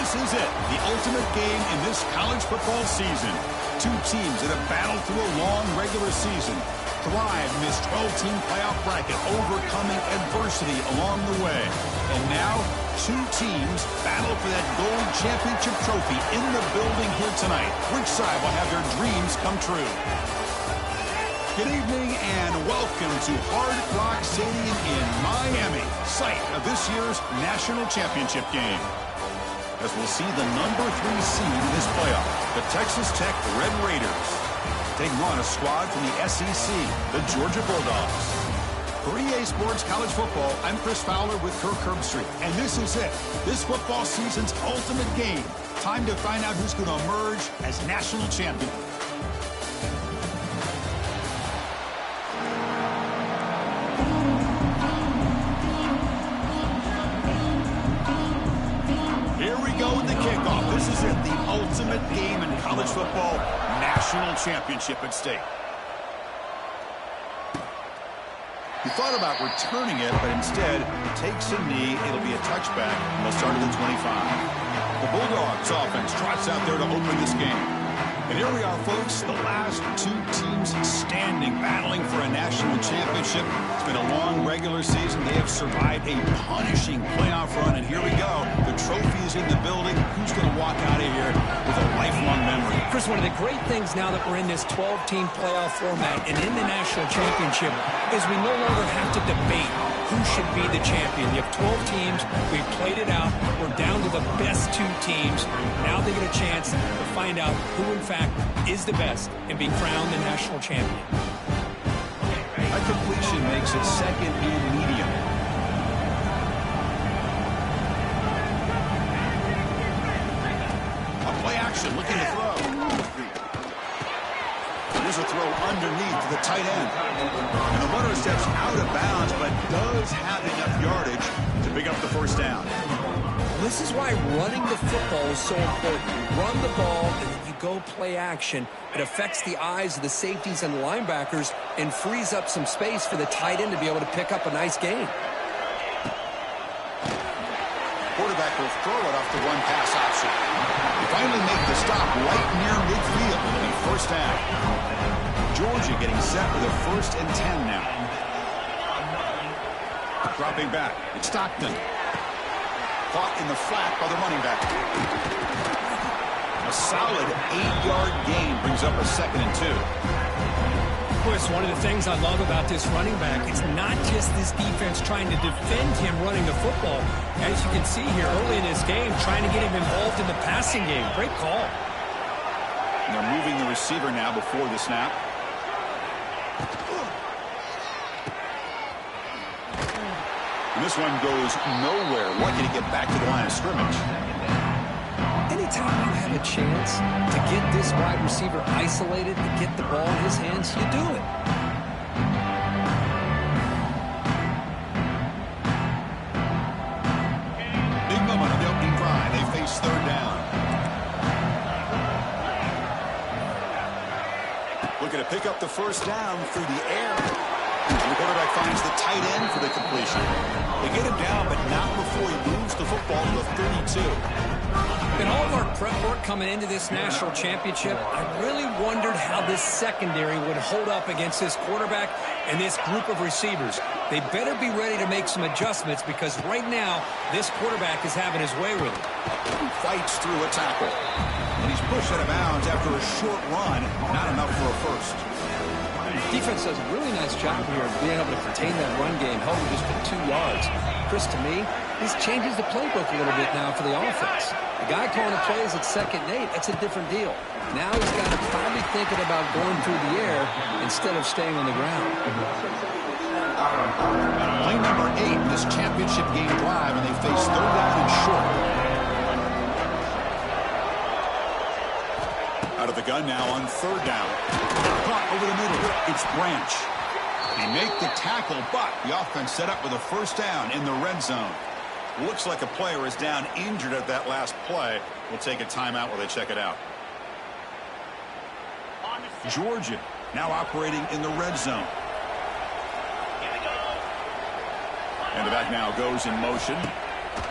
This is it, the ultimate game in this college football season. Two teams that have battled through a long regular season, thrive in this 12-team playoff bracket, overcoming adversity along the way. And now, two teams battle for that gold championship trophy in the building here tonight. Which side will have their dreams come true? Good evening and welcome to Hard Rock Stadium in Miami, site of this year's national championship game. As we'll see the number 3 seed in this playoff, the Texas Tech Red Raiders, taking on a squad from the SEC, the Georgia Bulldogs. For EA Sports College Football, I'm Chris Fowler with Kirk Herbstreit, and this is it, this football season's ultimate game. Time to find out who's going to emerge as national champion. This is it, the ultimate game in college football, national championship at stake. He thought about returning it, but instead takes a knee. It'll be a touchback, and they'll start at the 25. The Bulldogs offense trots out there to open this game. And here we are, folks, the last two teams standing, battling for a national championship. It's been a long regular season. They have survived a punishing playoff run, and here we go. The trophy is in the building. Who's going to walk out of here with a lifelong memory? Chris, one of the great things now that we're in this 12-team playoff format and in the national championship is we no longer have to debate who should be the champion. You have 12 teams. We've played it out. We're down to the best 2 teams. Now they get a chance to find out who, in fact, is the best and be crowned the national champion. A completion makes it second and medium. A play action looking to throw. Here's a throw underneath to the tight end. And the runner steps out of bounds, but does have enough yardage to pick up the first down. This is why running the football is so important. You run the ball, and then you go play action. It affects the eyes of the safeties and the linebackers and frees up some space for the tight end to be able to pick up a nice gain. Quarterback will throw it off the one-pass option. They finally make the stop right near midfield. It'll be first down. Georgia getting set with a 1st and 10 now. Dropping back. It's Stockton. Caught in the flat by the running back. A solid 8-yard gain brings up a 2nd and 2. Chris, one of the things I love about this running back, it's not just this defense trying to defend him running the football. As you can see here early in this game, trying to get him involved in the passing game. Great call. And they're moving the receiver now before the snap. And this one goes nowhere. Lucky to get back to the line of scrimmage. Anytime you have a chance to get this wide receiver isolated and get the ball in his hands, you do it. Big moment on the opening drive. They face 3rd down. Looking to pick up the first down through the air. And the quarterback finds the tight end for the completion. They get him down, but not before he moves the football to the 32. In all of our prep work coming into this national championship, I really wondered how this secondary would hold up against this quarterback and this group of receivers. They better be ready to make some adjustments because right now, this quarterback is having his way with it. He fights through a tackle. And he's pushed out of bounds after a short run. Not enough for a first. Defense does a really nice job here of being able to contain that run game, held just for 2 yards. Chris, to me, this changes the playbook a little bit now for the offense. The guy calling the plays at 2nd and 8, that's a different deal. Now he's got to probably thinking about going through the air instead of staying on the ground. Play number 8 in this championship game drive, and they face 3rd down and short. Out of the gun now on 3rd down. Caught over the middle. It's Branch. They make the tackle, but the offense set up with a first down in the red zone. Looks like a player is down injured at that last play. We'll take a timeout while they check it out. Georgia now operating in the red zone. And the back now goes in motion.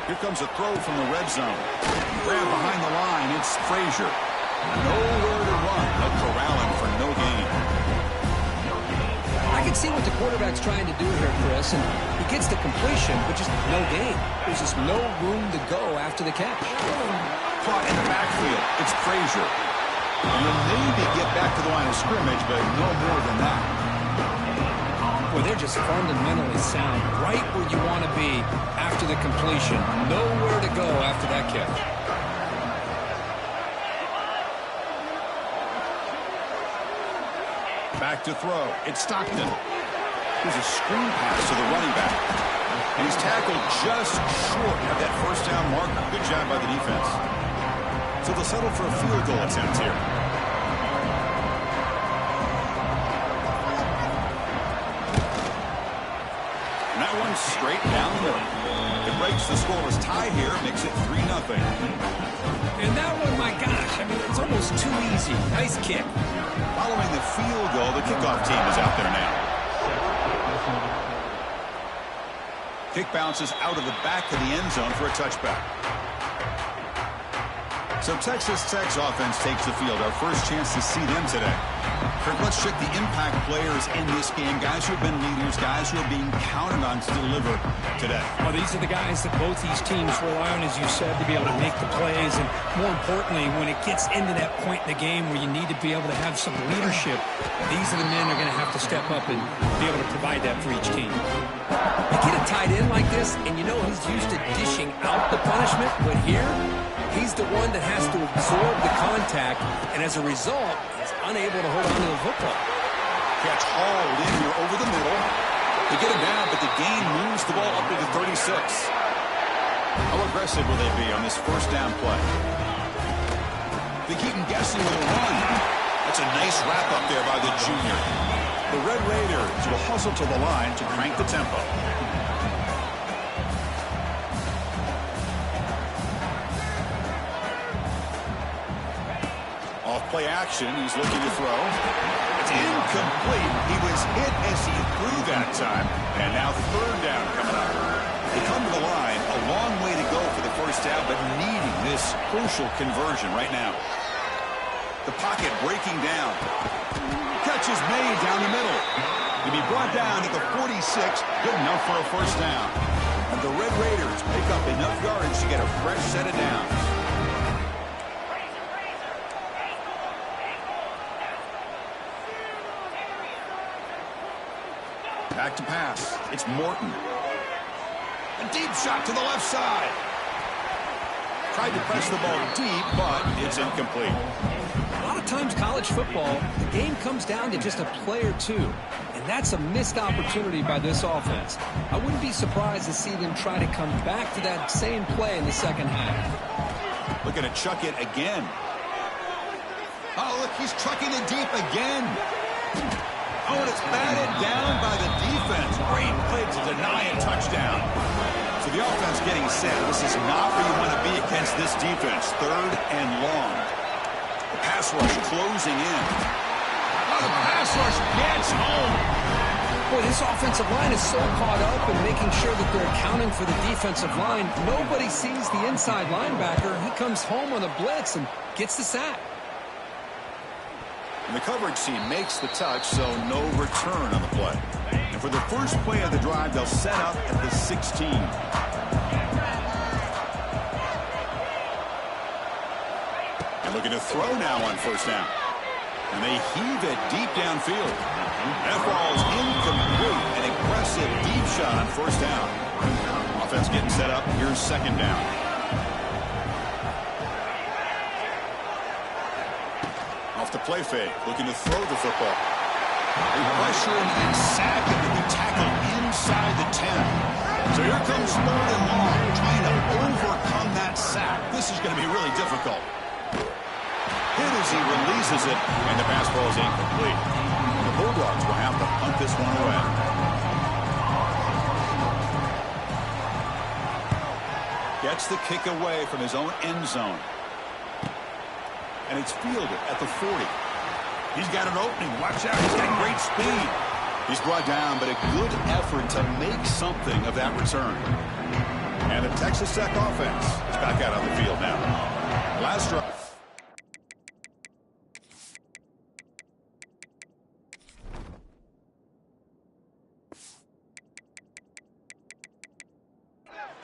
Here comes a throw from the red zone. Grab behind the line. It's Frazier. Nowhere to run. They'll corral him for no gain. I can see what the quarterback's trying to do here, Chris, and he gets the completion, but just no gain. There's just no room to go after the catch. Caught in the backfield. It's Frazier. You'll maybe get back to the line of scrimmage, but no more than that. Well, they're just fundamentally sound, right where you want to be after the completion. Nowhere to go after that catch. Back to throw. It's Stockton. Here's a screen pass to the running back. And he's tackled just short of that first down marker. Good job by the defense. So they'll settle for a field goal attempt here. And that one's straight down the middle. It breaks the scoreless tie here, makes it 3-0. And that one, my gosh, I mean, it's almost too easy. Nice kick. Following the field goal, the kickoff team is out there now. Kick bounces out of the back of the end zone for a touchback. So Texas Tech's offense takes the field. Our first chance to see them today. Kirk, let's check the impact players in this game. Guys who have been leaders, guys who are being counted on to deliver today. Well, these are the guys that both these teams rely on, as you said, to be able to make the plays. And more importantly, when it gets into that point in the game where you need to be able to have some leadership, these are the men that are going to have to step up and be able to provide that for each team. You get a tight end like this, and you know he's used to dishing out the punishment, but here, he's the one that has to absorb the contact, and as a result, he's unable to hold on to the football. Catch hauled in here over the middle. They get him down, but the gain moves the ball up to the 36. How aggressive will they be on this first down play? They keep him guessing with a run. That's a nice wrap up there by the junior. The Red Raiders will hustle to the line to crank the tempo. Off-play action, he's looking to throw. It's incomplete. He was hit as he threw that time. And now third down coming up. They come to the line, a long way to go for the first down, but needing this crucial conversion right now. The pocket breaking down. Catch is made down the middle. To be brought down at the 46, good enough for a first down. And the Red Raiders pick up enough yards to get a fresh set of downs. Back to pass. It's Morton. A deep shot to the left side. Tried to press the ball deep, but it's incomplete. A lot of times college football, the game comes down to just a play or two. And that's a missed opportunity by this offense. I wouldn't be surprised to see them try to come back to that same play in the second half. Looking to chuck it again. Oh, look, he's trucking it deep again. Oh, and it's batted down by the defense. Great play to deny a touchdown. So the offense getting set. This is not where you want to be against this defense. Third and long. The pass rush closing in. Oh, the pass rush gets home. Boy, this offensive line is so caught up in making sure that they're accounting for the defensive line. Nobody sees the inside linebacker. He comes home on a blitz and gets the sack. And the coverage team makes the touch, so no return on the play. And for the first play of the drive, they'll set up at the 16. And looking to throw now on first down. And they heave it deep downfield. That ball's incomplete. An aggressive deep shot on first down. Offense getting set up. Here's second down. Off the play fake, looking to throw the football. They pressure him and sack him to be tackled inside the 10. So here comes third and long, trying to overcome that sack. This is going to be really difficult. Hit as he releases it, and the pass ball is incomplete. The Bulldogs will have to punt this one away. Gets the kick away from his own end zone. And it's fielded at the 40. He's got an opening. Watch out. He's got great speed. He's brought down, but a good effort to make something of that return. And the Texas Tech offense is back out on the field now. Last drive.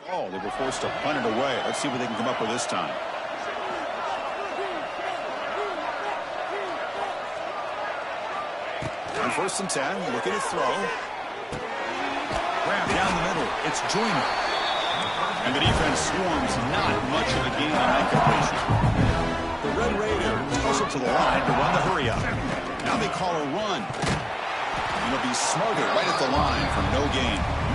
Oh, they were forced to punt it away. Let's see what they can come up with this time. On 1st and 10, looking to throw. Grab down the middle. It's Joyner. And the defense swarms not much of a gain on that completion. The Red Raiders hustle to the line to run the hurry up. Now they call a run. And it'll be smothered right at the line for no gain.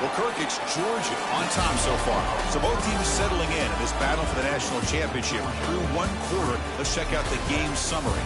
Well, Kirk, it's Georgia on top so far. So both teams settling in this battle for the national championship. Through one quarter, let's check out the game summary.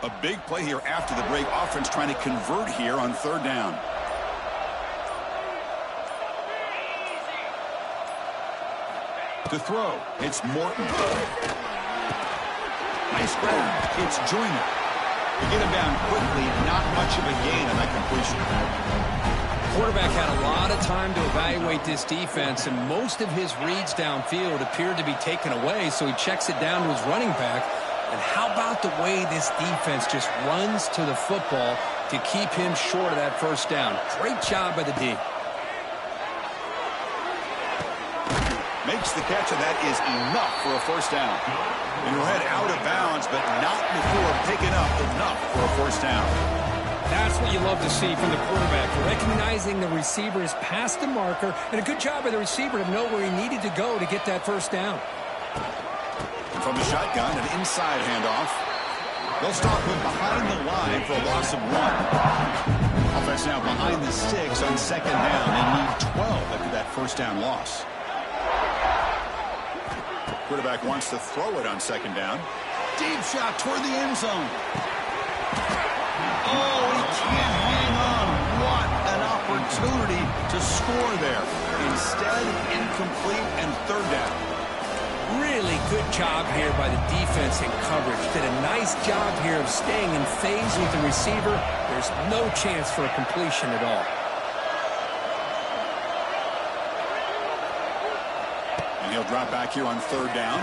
A big play here after the break. Offense trying to convert here on third down. To throw, it's Morton. Nice grab. It's Joyner. To get him down quickly, not much of a gain on that completion. Quarterback had a lot of time to evaluate this defense, and most of his reads downfield appeared to be taken away, so he checks it down to his running back. And how about the way this defense just runs to the football to keep him short of that first down? Great job by the D. Makes the catch, and that is enough for a first down. And he'll head out of bounds, but not before picking up enough for a first down. That's what you love to see from the quarterback, recognizing the receiver is past the marker, and a good job by the receiver to know where he needed to go to get that first down. And from the shotgun, an inside handoff. They'll start him behind the line for a loss of 1. Offense now behind the 6 on second down. They need 12 after that first down loss. Quarterback wants to throw it on second down. Deep shot toward the end zone. Oh, he can't hang on. What an opportunity to score there. Instead, incomplete and third down. Really good job here by the defense in coverage. Did a nice job here of staying in phase with the receiver. There's no chance for a completion at all. And he'll drop back here on third down.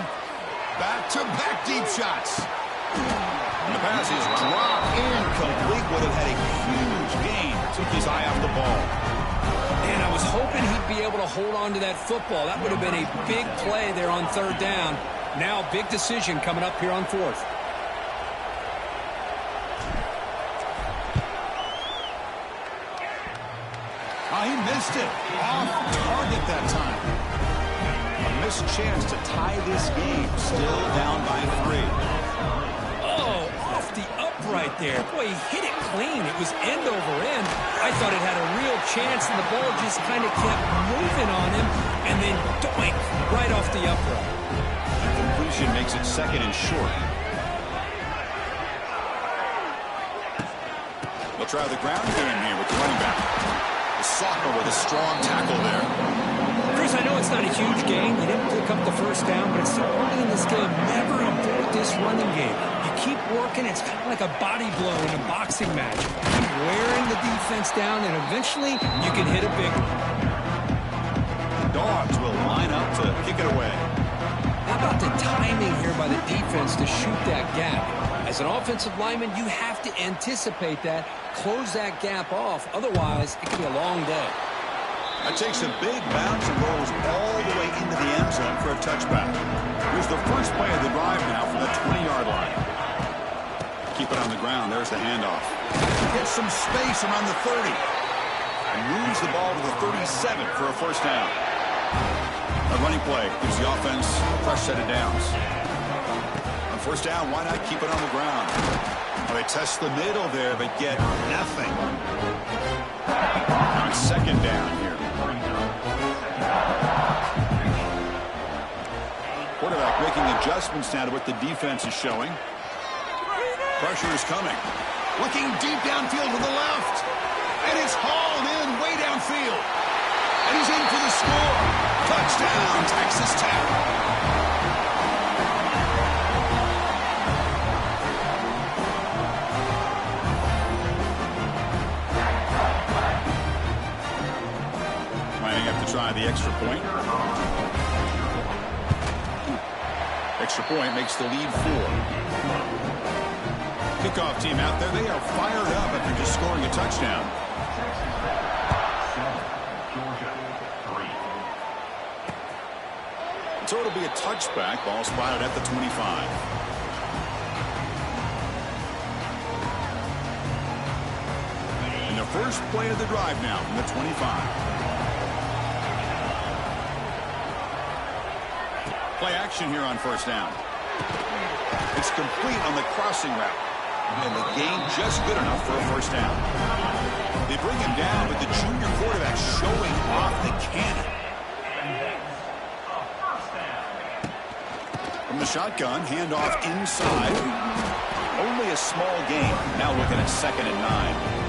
Back-to-back deep shots. And the pass is dropped incomplete. Would have had a huge gain. Took his eye off the ball. And I was hoping he'd be able to hold on to that football. That would have been a big play there on third down. Now, big decision coming up here on fourth. Oh, he missed it. Off target that time. A missed chance to tie this game. Still down by 3. Oh, off the upright there. Boy, he hit it clean. It was end over end. I thought it had a real chance, and the ball just kind of kept moving on him, and then doink, right off the upright. The completion makes it second and short. They'll try the ground game here with the running back. The sophomore with a strong tackle there. Chris, I know it's not a huge game. You didn't pick up the first down, but it's so early in this game. Never avoid this running game. You keep working. It's kind of like a body blow in a boxing match. Keep wearing the defense down, and eventually you can hit a big one. Dogs will line up to kick it away. How about the timing here by the defense to shoot that gap? As an offensive lineman, you have to anticipate that, close that gap off. Otherwise, it could be a long day. That takes a big bounce and rolls all the way into the end zone for a touchback. Here's the first play of the drive now from the 20-yard line. Keep it on the ground. There's the handoff. Gets some space around the 30. And moves the ball to the 37 for a first down. A running play gives the offense a fresh set of downs. On first down, why not keep it on the ground? Well, they test the middle there, but get nothing. Now it's second down here. Quarterback making adjustments now to what the defense is showing. Pressure is coming. Looking deep downfield to the left. And it's hauled in way downfield. And he's in for the score. Touchdown, Texas Tech. Lining up to try the extra point. Extra point makes the lead 4. Kickoff team out there. They are fired up after just scoring a touchdown. So it'll be a touchback. Ball spotted at the 25. And the first play of the drive now from the 25. Play action here on first down. It's complete on the crossing route. And the gain just good enough for a first down. They bring him down, but the junior quarterback showing off the cannon. From the shotgun, handoff inside. Only a small gain. Now looking at 2nd and 9.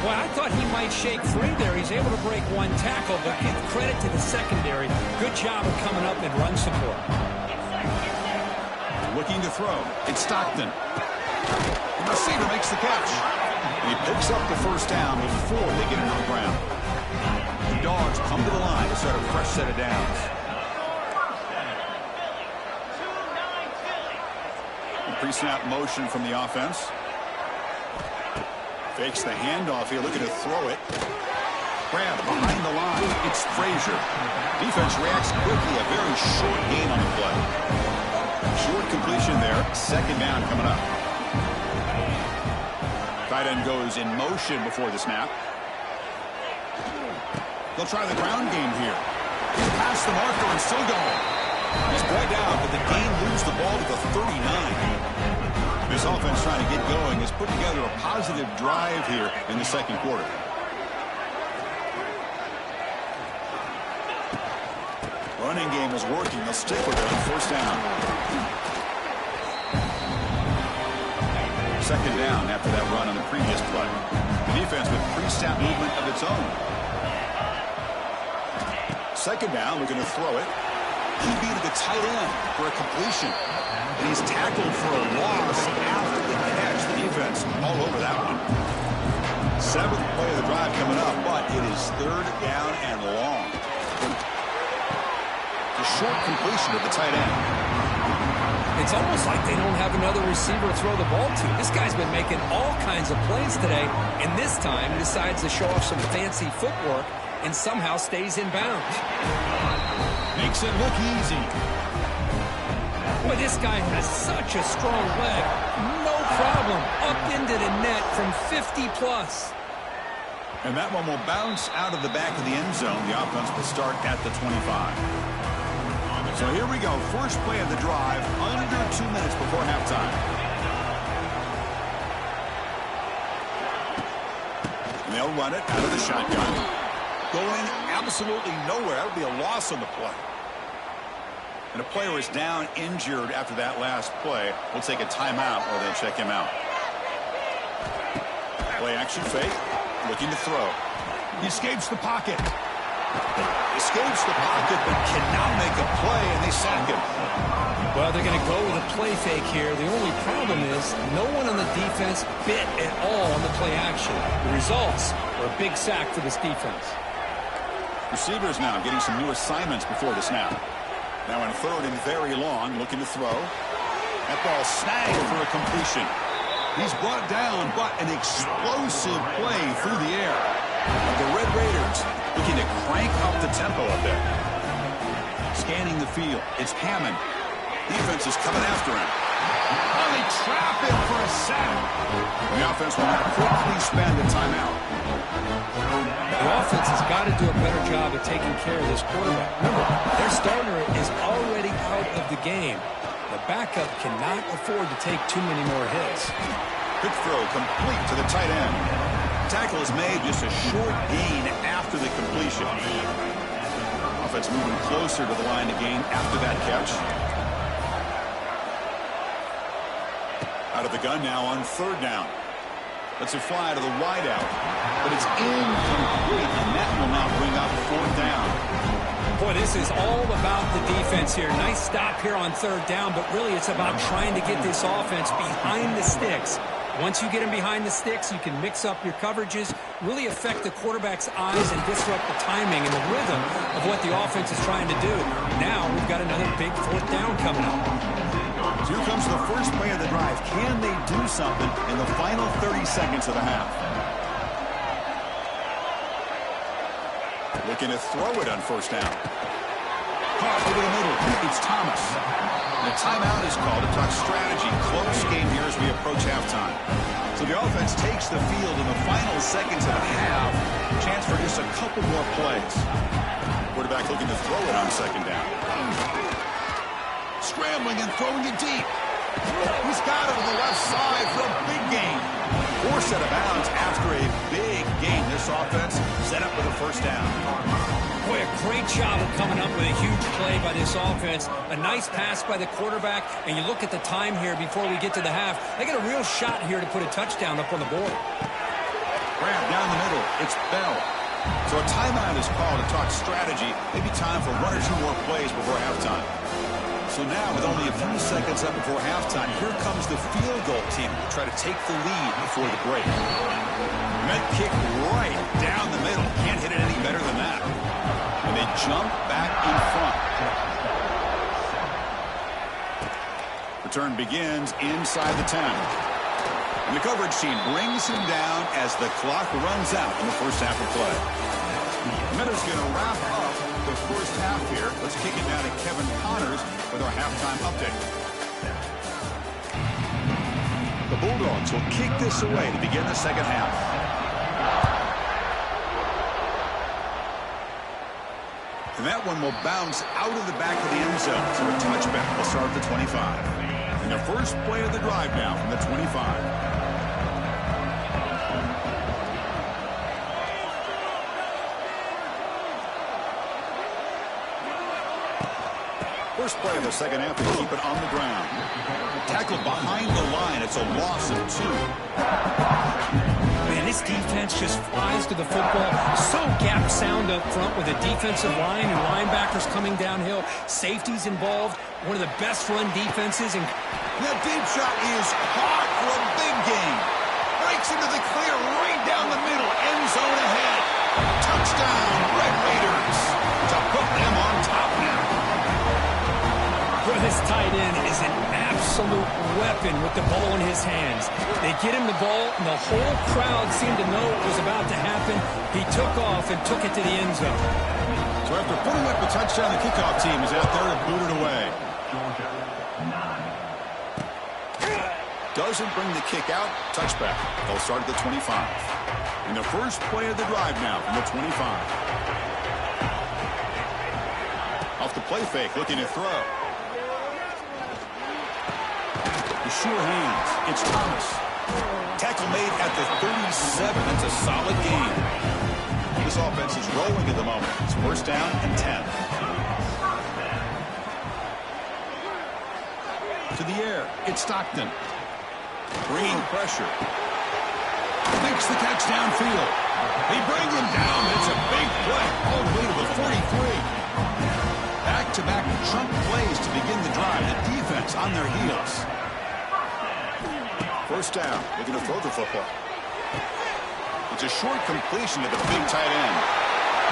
Well, I thought he might shake free there. He's able to break one tackle, but give credit to the secondary. Good job of coming up and run support. Looking to throw. It's Stockton. The receiver makes the catch. And he picks up the first down before they get into the ground. The Dogs come to the line to start a fresh set of downs. Pre-snap motion from the offense. Fakes the handoff here, looking to throw it. Grab behind the line. It's Frazier. Defense reacts quickly. A very short gain on the play. Short completion there. 2nd down coming up. Tight end goes in motion before the snap. They'll try the ground game here. He's past the marker and still going. He's brought down, but the gain moves the ball to the 39. This offense trying to get going has put together a positive drive here in the 2nd quarter. Running game is working. They'll stick with it on 1st down. 2nd down after that run on the previous play. The defense with pre-snap movement of its own. 2nd down, looking to throw it. He beat the tight end for a completion. And he's tackled for a loss after the catch. The defense all over that one. 7th play of the drive coming up, but it is 3rd down and long. The short completion of the tight end. It's almost like they don't have another receiver to throw the ball to. This guy's been making all kinds of plays today, and this time decides to show off some fancy footwork and somehow stays in bounds. Makes it look easy. Boy, this guy has such a strong leg. No problem. Up into the net from 50+. And that one will bounce out of the back of the end zone. The offense will start at the 25. So here we go. First play of the drive, under 2 minutes before halftime. They'll run it out of the shotgun. Going absolutely nowhere. That would be a loss on the play. And a player is down injured after that last play. We'll take a timeout or they'll check him out. Play action fake. Looking to throw. He escapes the pocket. Escapes the pocket but cannot make a play, and they sack him. Well, they're going to go with a play fake here. The only problem is no one on the defense bit at all on the play action. The results are a big sack for this defense. Receivers now getting some new assignments before the snap. Now in 3rd and very long, looking to throw. That ball snagged for a completion. He's brought down, but an explosive play through the air. The Red Raiders looking to crank up the tempo a bit. Scanning the field. It's Hammond. Defense is coming after him. Oh, they trap him for a sack. The offense will now quickly spend a timeout. The offense has got to do a better job of taking care of this quarterback. Remember, their starter is already out of the game. The backup cannot afford to take too many more hits. Quick throw complete to the tight end. Tackle is made, just a short gain after the completion. Offense moving closer to the line to gain after that catch. Out of the gun now on 3rd down. Let's it fly to the wideout. But it's incomplete, and that will now bring up 4th down. Boy, this is all about the defense here. Nice stop here on 3rd down, but really it's about trying to get this offense behind the sticks. Once you get them behind the sticks, you can mix up your coverages, really affect the quarterback's eyes and disrupt the timing and the rhythm of what the offense is trying to do. Now we've got another big 4th down coming up. So here comes the first play of the drive. Can they do something in the final 30 seconds of the half? Looking to throw it on 1st down. Caught over the middle. It's Thomas. And a timeout is called to talk strategy. Close game here as we approach halftime. So the offense takes the field in the final seconds of the half. Chance for just a couple more plays. Quarterback looking to throw it on 2nd down. Scrambling and throwing it deep. He's got it on the left side for a big gain. Forced out of bounds after a big gain. This offense set up with a 1st down. Boy, a great job of coming up with a huge play by this offense. A nice pass by the quarterback, and you look at the time here before we get to the half. They got a real shot here to put a touchdown up on the board. Grab down the middle. It's Bell. So a timeout is called to talk strategy. Maybe time for one or two more plays before halftime. So now, with only a few seconds up before halftime, here comes the field goal team to try to take the lead before the break. Met kick right down the middle. Can't hit it any better than that. And they jump back in front. Return begins inside the 10. And the coverage team brings him down as the clock runs out in the first half of play. Miller's going to wrap up the first half here. Let's kick it now to Kevin Connors with our halftime update. The Bulldogs will kick this away to begin the second half. And that one will bounce out of the back of the end zone. So a touchback will start at the 25. And the first play of the drive now from the 25. First play of the second half, they keep it on the ground. Tackled behind the line. It's a loss of 2. Man, this defense just flies to the football. So gap sound up front with a defensive line and linebackers coming downhill. Safeties involved. One of the best run defenses. And that deep shot is caught for a big gain. Breaks into the clear right down the middle. End zone ahead. Touchdown, Red Raiders. To put them on top now. Well, this tight end is an absolute weapon with the ball in his hands. They get him the ball, and the whole crowd seemed to know it was about to happen. He took off and took it to the end zone. So after putting up the touchdown, the kickoff team is out there to boot it away. Doesn't bring the kick out. Touchback. They'll start at the 25. And the first play of the drive now from the 25. Off the play fake, looking to throw. Sure hands. It's Thomas. Tackle made at the 37. That's a solid gain. This offense is rolling at the moment. It's first down and 10. To the air. It's Stockton. Bringing pressure. Makes the catch downfield. They bring him down. It's a big play. All the way to the 43. Back-to-back chunk plays to begin the drive. The defense on their heels. First down, looking to throw the football. It's a short completion to the big tight end.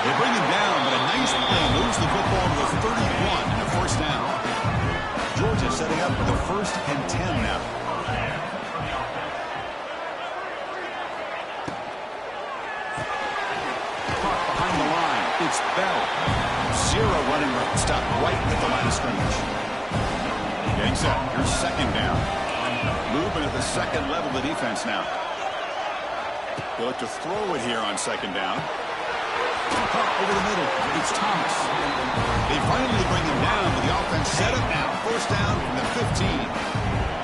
They bring him down, but a nice play moves the football to the 31 and a first down. Georgia setting up for the 1st and 10 now. Caught behind the line. It's Bell. 0 running route. Stop right at the line of scrimmage. Getting set. Here's second down. Movement at the second level of the defense now. They look to throw it here on second down. Over the middle. It's Thomas. They finally bring him down with the offense set up now. First down from the 15.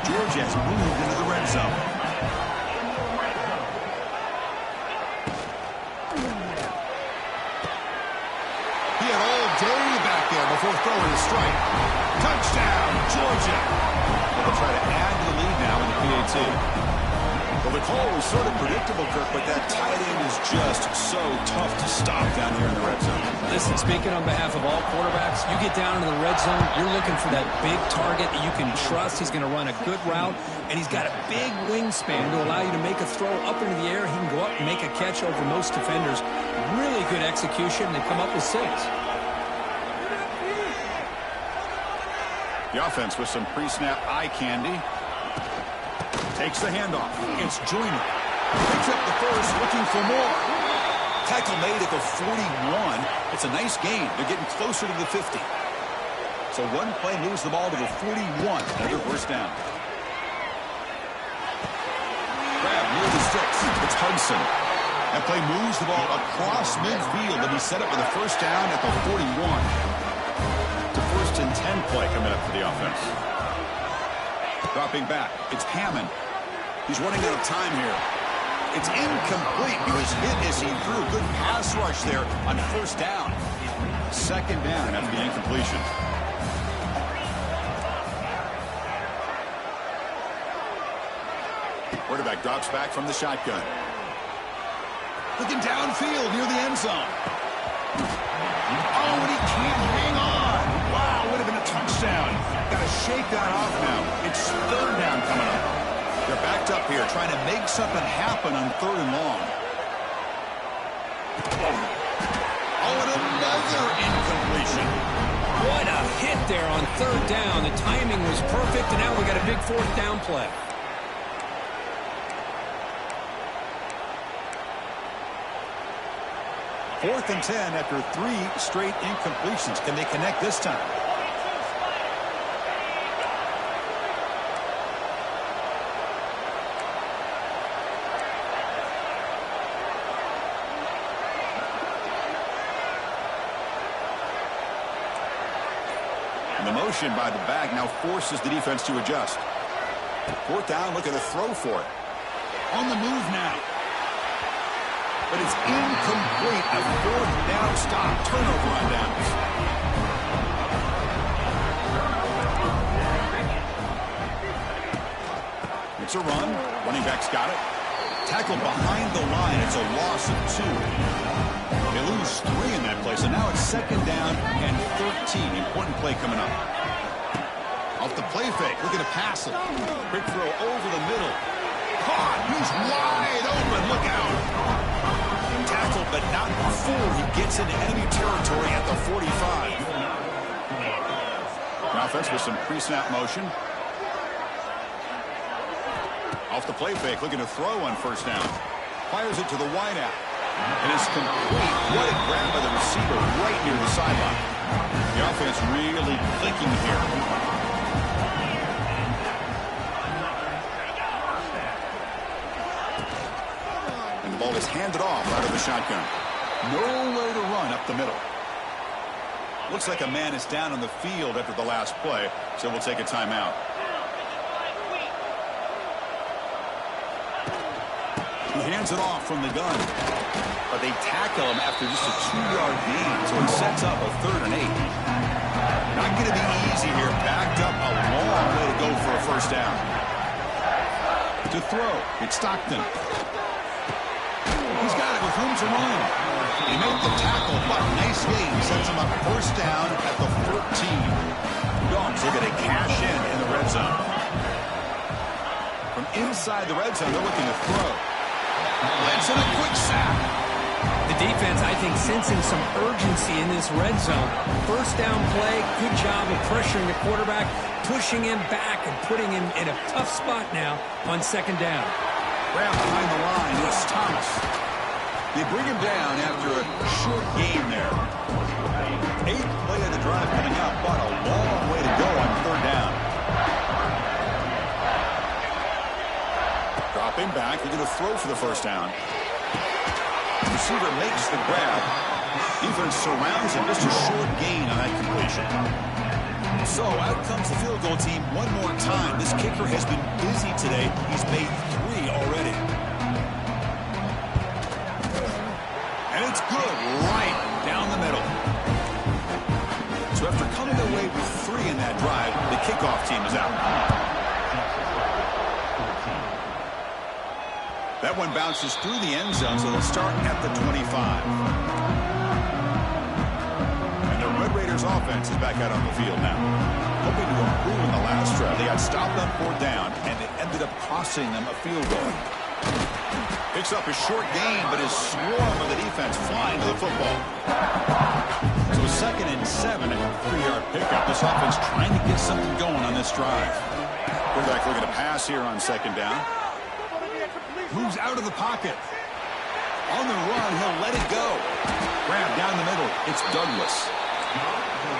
Georgia has moved into the red zone. He had all day back there before throwing a strike. Touchdown, Georgia. They'll try to add to the lead now in the PAT. Well, the call was sort of predictable, Kirk, but that tight end is just so tough to stop down here in the red zone. Listen, speaking on behalf of all quarterbacks, you get down into the red zone, you're looking for that big target that you can trust. He's going to run a good route, and he's got a big wingspan to allow you to make a throw up into the air. He can go up and make a catch over most defenders. Really good execution. They come up with 6. The offense with some pre-snap eye candy. Takes the handoff. It's Joyner. Picks up the first, looking for more. Tackle made at the 41. It's a nice gain. They're getting closer to the 50. So one play moves the ball to the 41. Another first down. Grab near the 6. It's Hudson. That play moves the ball across midfield to be set up with a first down at the 41. It's a 1st and 10 play coming up for the offense. Dropping back. It's Hammond. He's running out of time here. It's incomplete. He was hit as he threw a good pass rush there on first down. Second down after the incompletion. Quarterback drops back from the shotgun. Looking downfield near the end zone. Oh, and he can't hang on. Wow, would have been a touchdown. Got to shake that off now. It's third down coming up. They're backed up here trying to make something happen on 3rd and long. Oh, and another incompletion. What a hit there on 3rd down. The timing was perfect, and now we got a big 4th down play. Fourth and 10 after 3 straight incompletions. Can they connect this time? And the motion by the back now forces the defense to adjust. 4th down, look at the throw for it. On the move now. But it's incomplete. A 4th down stop. Turnover on downs. It's a run. Running back's got it. Tackled behind the line. It's a loss of 2. They lose 3 in that play. So now it's 2nd down and 13. Important play coming up. Off the play fake. Looking to pass it. Quick throw over the middle. Caught. He's wide open. Look out. Tackled, but not before he gets into enemy territory at the 45. The offense with some pre-snap motion. Off the play fake, looking to throw on 1st down. Fires it to the wideout. And it's complete. What a grab by the receiver right near the sideline. The offense really clicking here. Ball is handed off out of the shotgun. Nowhere to run up the middle. Looks like a man is down on the field after the last play, so we'll take a timeout. He hands it off from the gun, but they tackle him after just a 2-yard gain, so it sets up a 3rd and 8. Not going to be easy here. Backed up a long way to go for a 1st down. To throw, it's Stockton. He's got it with room to run. He made the tackle, but nice game. Sets him up 1st down at the 14. Dogs looking to cash in the red zone. From inside the red zone, they're looking to throw. Let's in a quick sack. The defense, I think, sensing some urgency in this red zone. 1st down play, good job of pressuring the quarterback, pushing him back and putting him in a tough spot now on 2nd down. Grab behind the line, it's Thomas. They bring him down after a short game there. 8th play of the drive coming up, but a long way to go on 3rd down. Dropping back, they're going to throw for the 1st down. Receiver makes the grab. Defense surrounds him, just a short gain on that completion. So out comes the field goal team one more time. This kicker has been busy today. He's made 3 already. And it's good right down the middle. So after coming away with 3 in that drive, the kickoff team is out. That one bounces through the end zone, so they'll start at the 25. And the Red Raiders offense is back out on the field now. Hoping to improve in the last drive. They got stopped on 4th down, and it ended up costing them a field goal. Picks up a short gain, but his swarm of the defense flying to the football. So a 2nd and 7 at a 3-yard pickup. This offense trying to get something going on this drive. Quarterback looking to pass here on 2nd down. Moves out of the pocket. On the run, he'll let it go. Grab down the middle. It's Douglas.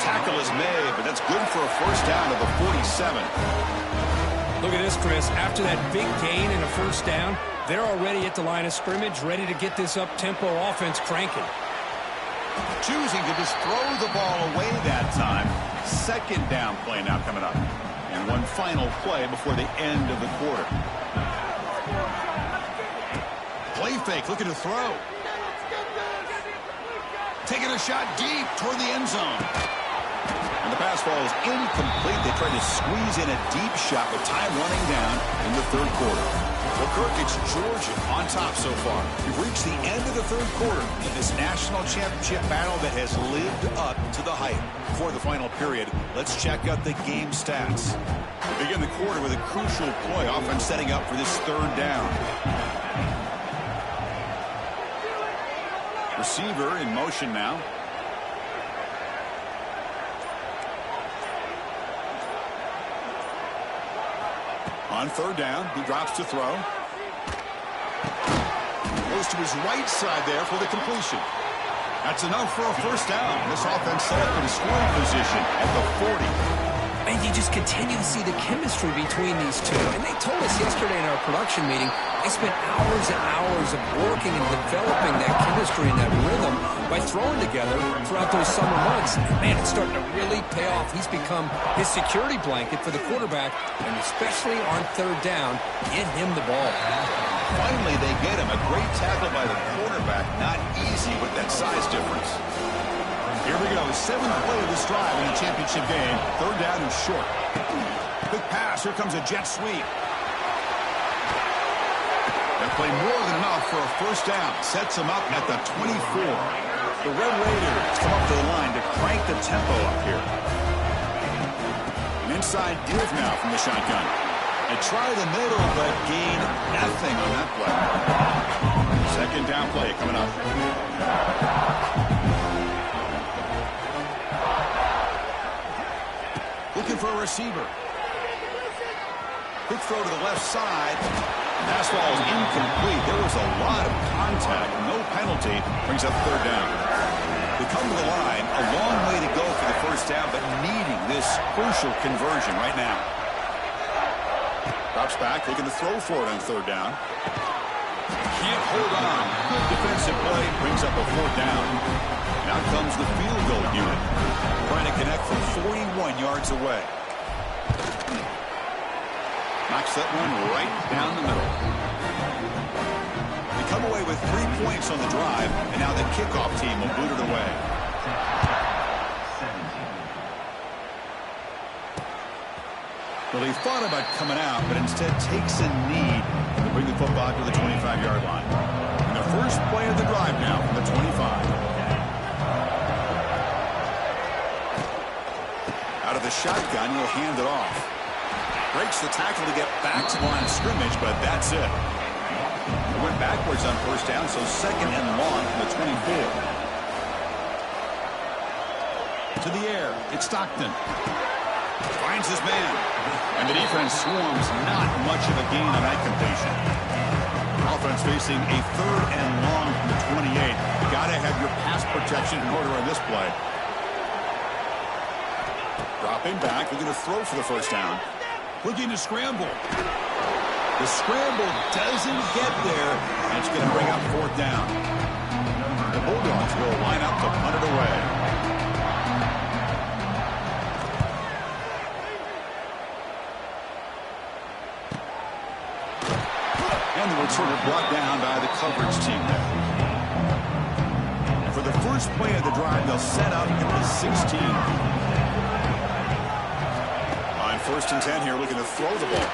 Tackle is made, but that's good for a 1st down to the 47. Look at this, Chris. After that big gain and a 1st down, they're already at the line of scrimmage, ready to get this up-tempo offense cranking. Choosing to just throw the ball away that time. 2nd down play now coming up. And one final play before the end of the quarter. Play fake, looking to throw. Taking a shot deep toward the end zone. And the pass falls incomplete. They tried to squeeze in a deep shot with time running down in the third quarter. Well, Kirk, it's Georgia on top so far. We've reached the end of the third quarter in this national championship battle that has lived up to the hype. Before the final period, let's check out the game stats. We begin the quarter with a crucial play, offense setting up for this third down. Receiver in motion now. On third down, he drops to throw. Goes to his right side there for the completion. That's enough for a first down. This offense set up in scoring position at the 40. And you just continue to see the chemistry between these two. And they told us yesterday in our production meeting, they spent hours and hours of working and developing that chemistry and that rhythm by throwing together throughout those summer months. And man, it's starting to really pay off. He's become his security blanket for the quarterback, and especially on third down, get him the ball. Finally, they get him. A great tackle by the quarterback. Not easy with that size difference. Here we go. Seventh play of this drive in the championship game. Third down and short. Quick pass. Here comes a jet sweep. That play more than enough for a first down. Sets him up at the 24. The Red Raiders come up to the line to crank the tempo up here. An inside give now from the shotgun. They try the middle, but gain nothing on that play. Second down play coming up. Looking for a receiver. Quick throw to the left side. Pass ball is incomplete. There was a lot of contact. No penalty. Brings up third down. They come to the line. A long way to go for the first down, but needing this crucial conversion right now. Drops back, looking to throw for it on third down. Can't hold on. Good defensive play. Brings up a fourth down. Now comes the field goal unit. Trying to connect from 41 yards away. Knocks that one right down the middle. They come away with 3 points on the drive, and now the kickoff team will boot it away. Well, he thought about coming out, but instead takes a knee to bring the football to the 25-yard line. And the first play of the drive now from the 25. Out of the shotgun, he'll hand it off. Breaks the tackle to get back to the line of scrimmage, but that's it. It went backwards on first down, so second and long from the 24. To the air, it's Stockton. Finds his man. And the defense swarms. Not much of a gain on that completion. Offense facing a third and long from the 28. Got to have your pass protection in order on this play. Dropping back. Looking to throw for the first down. Looking to scramble. The scramble doesn't get there. And it's going to bring up fourth down. The Bulldogs will line up to punt it away. And the returner brought down by the coverage team there. And for the first play of the drive, they'll set up at the 16. On first and 10 here, looking to throw the ball.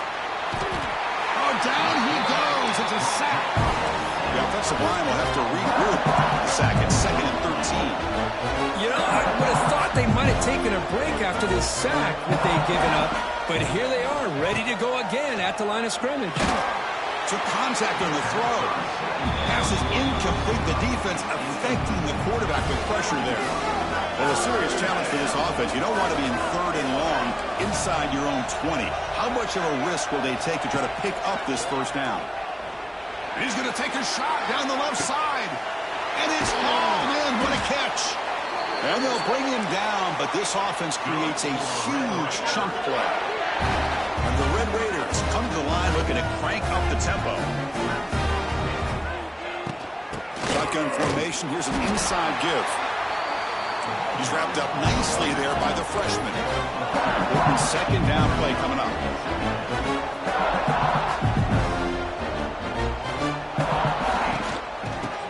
Oh, down he goes. It's a sack. The offensive line will have to regroup. The sack at second and 13. You know, I would have thought they might have taken a break after this sack that they'd given up. But here they are, ready to go again at the line of scrimmage. Took contact on the throw. Pass is incomplete. The defense affecting the quarterback with pressure there. Well, a serious challenge for this offense. You don't want to be in third and long inside your own 20. How much of a risk will they take to try to pick up this first down? And he's going to take a shot down the left side. And it's, oh, man, what a catch. And they'll bring him down, but this offense creates a huge chunk play. And the Red Raiders come to the line looking to crank up the tempo. Shotgun formation. Here's an inside give. He's wrapped up nicely there by the freshman. Important second down play coming up.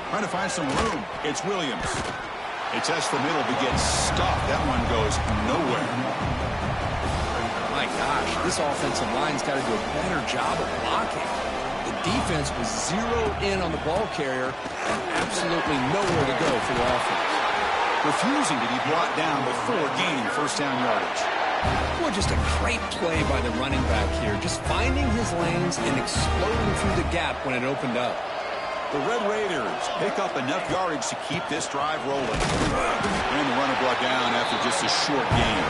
Trying to find some room. It's Williams. They test the middle but get stuffed. That one goes nowhere. My gosh, this offensive line's got to do a better job of blocking. The defense was zeroed in on the ball carrier and absolutely nowhere to go for the offense. Refusing to be brought down before gaining first down yardage. Boy, just a great play by the running back here. Just finding his lanes and exploding through the gap when it opened up. The Red Raiders pick up enough yardage to keep this drive rolling. And the runner brought down after just a short gain.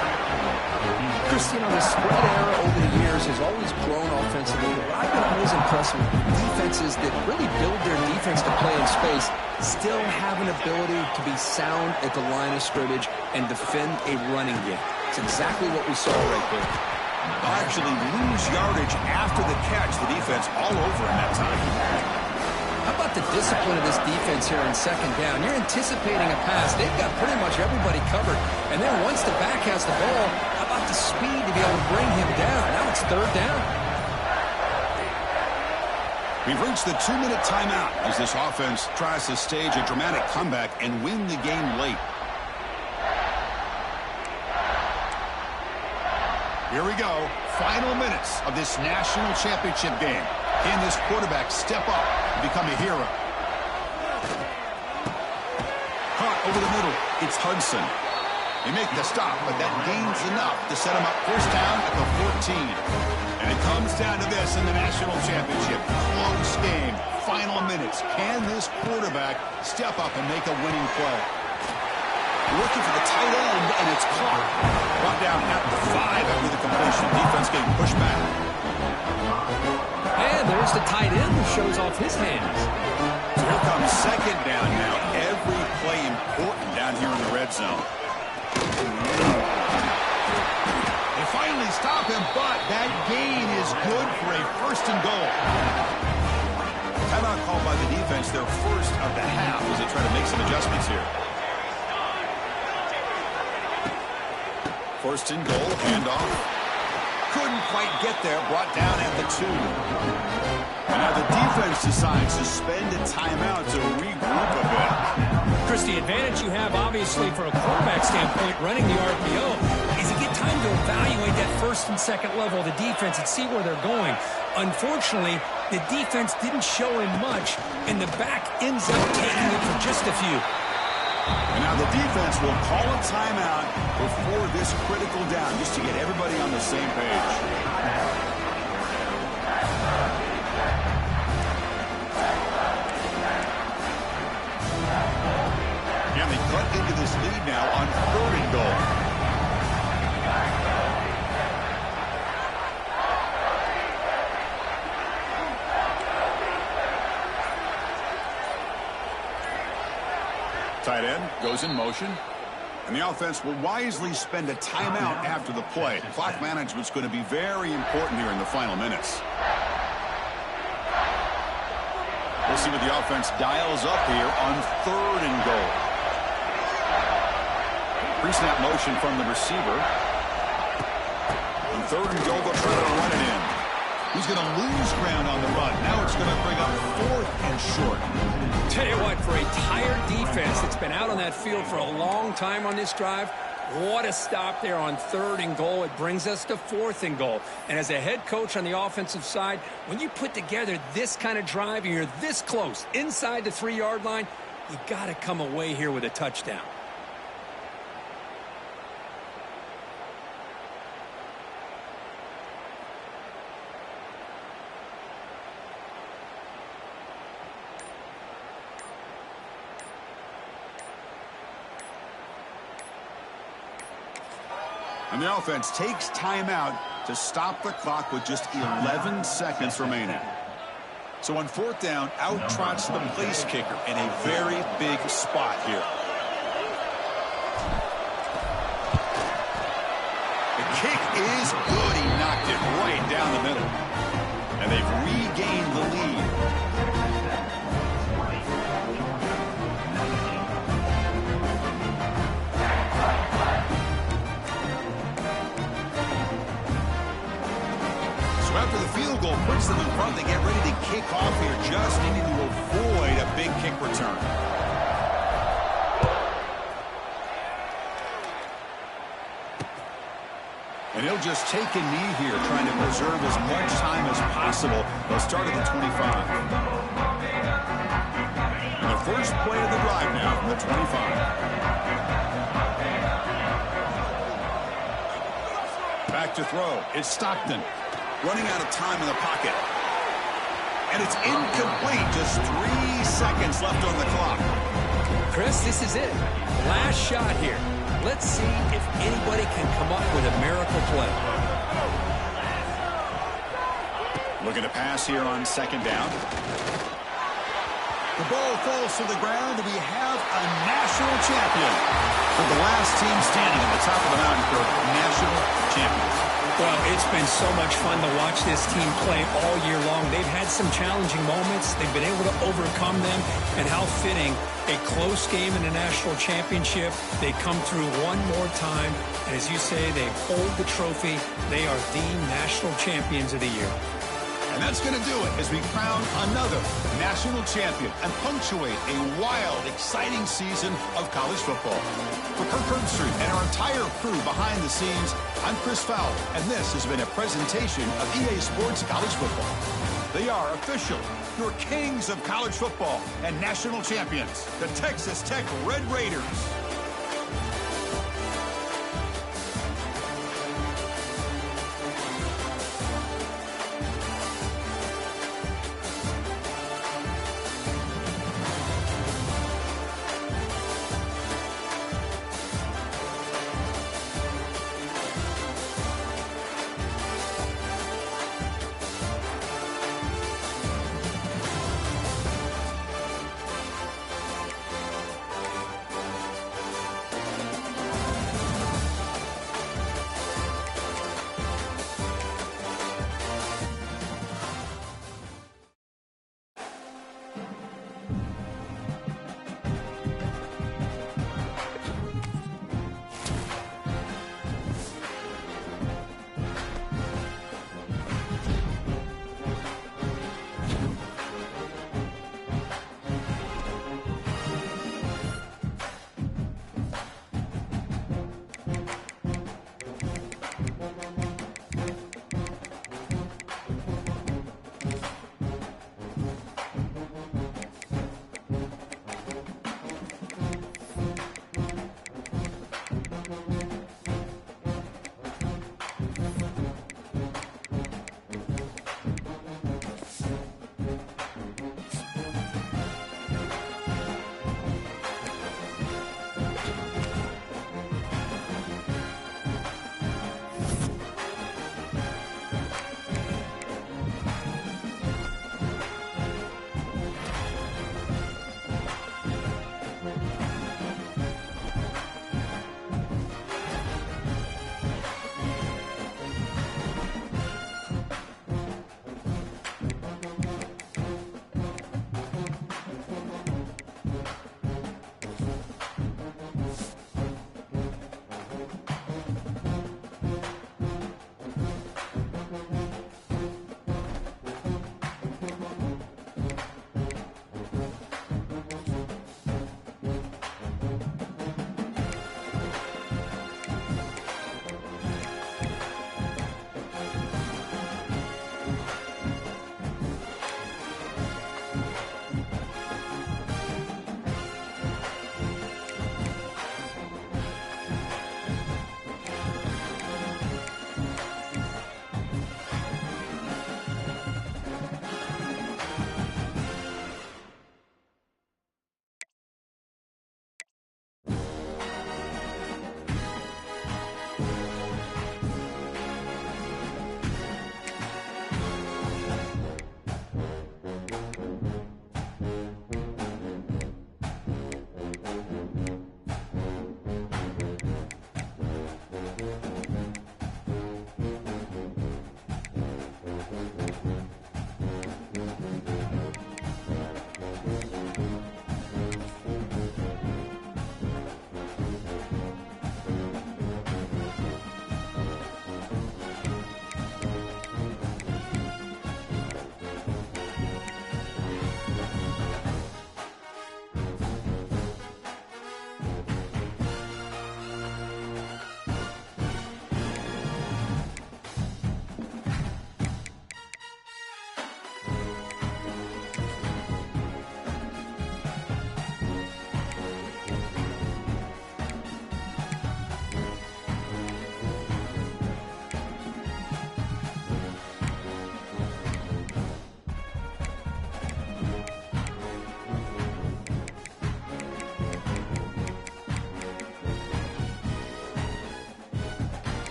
Christian, the spread era over the years has always grown offensively. I've been always impressed with defenses that really build their defense to play in space, still have an ability to be sound at the line of scrimmage and defend a running game. It's exactly what we saw right there. They'll actually lose yardage after the catch. The defense all over in that time. How about the discipline of this defense here on second down? You're anticipating a pass. They've got pretty much everybody covered. And then once the back has the ball, how about the speed to be able to bring him down? Now it's third down. We've reached the 2-minute timeout as this offense tries to stage a dramatic comeback and win the game late. Here we go. Final minutes of this national championship game. Can this quarterback step up and become a hero? Caught over the middle. It's Hudson. They make the stop, but that gains enough to set him up first down at the 14. And it comes down to this in the national championship. Close game. Final minutes. Can this quarterback step up and make a winning play? Looking for the tight end, and it's caught. Brought down at the 5 after the completion. Defense getting pushed back. And there's the tight end who shows off his hands. So here comes second down now. Every play important down here in the red zone. They finally stop him, but that gain is good for a first and goal. Timeout called by the defense, their first of the half as they try to make some adjustments here. First and goal, handoff. Couldn't quite get there, brought down at the 2. And now the defense decides to spend a timeout to regroup a bit. Chris, the advantage you have, obviously, from a quarterback standpoint, running the RPO, is you get time to evaluate that first and second level of the defense and see where they're going. Unfortunately, the defense didn't show him much, and the back ends up taking it for just a few. And now the defense will call a timeout before this critical down, just to get everybody on the same page. And they cut into this lead now on third and goal. Tight end goes in motion. And the offense will wisely spend a timeout after the play. Clock management's going to be very important here in the final minutes. We'll see what the offense dials up here on third and goal. Pre-snap motion from the receiver. On third and goal, they'll try to run it in. He's going to lose ground on the run. Now it's going to bring up fourth and short. Tell you what, for a tired defense that's been out on that field for a long time on this drive, what a stop there on third and goal. It brings us to fourth and goal. And as a head coach on the offensive side, when you put together this kind of drive and you're this close inside the 3-yard line, you got to come away here with a touchdown. And the offense takes timeout to stop the clock with just 11 seconds remaining. So on fourth down, out trots the place kicker in a very big spot here. The kick is good. He knocked it right down the middle. And they've regained the lead. After the field goal puts them in front, they get ready to kick off here, just needing to avoid a big kick return. And he'll just take a knee here, trying to preserve as much time as possible. They'll start at the 25. And the first play of the drive now from the 25. Back to throw. It's Stockton. Running out of time in the pocket. And it's incomplete. Just 3 seconds left on the clock. Chris, this is it. Last shot here. Let's see if anybody can come up with a miracle play. Looking to pass here on second down. The ball falls to the ground, and we have a national champion. For the last team standing at the top of the mountain for national champions. Well, it's been so much fun to watch this team play all year long. They've had some challenging moments. They've been able to overcome them. And how fitting, a close game in the national championship. They come through one more time. And as you say, they hold the trophy. They are the national champions of the year. And that's going to do it as we crown another national champion and punctuate a wild, exciting season of college football. For Kirk Herbstreit and our entire crew behind the scenes, I'm Chris Fowler, and this has been a presentation of EA Sports College Football. They are official, your kings of college football and national champions, the Texas Tech Red Raiders.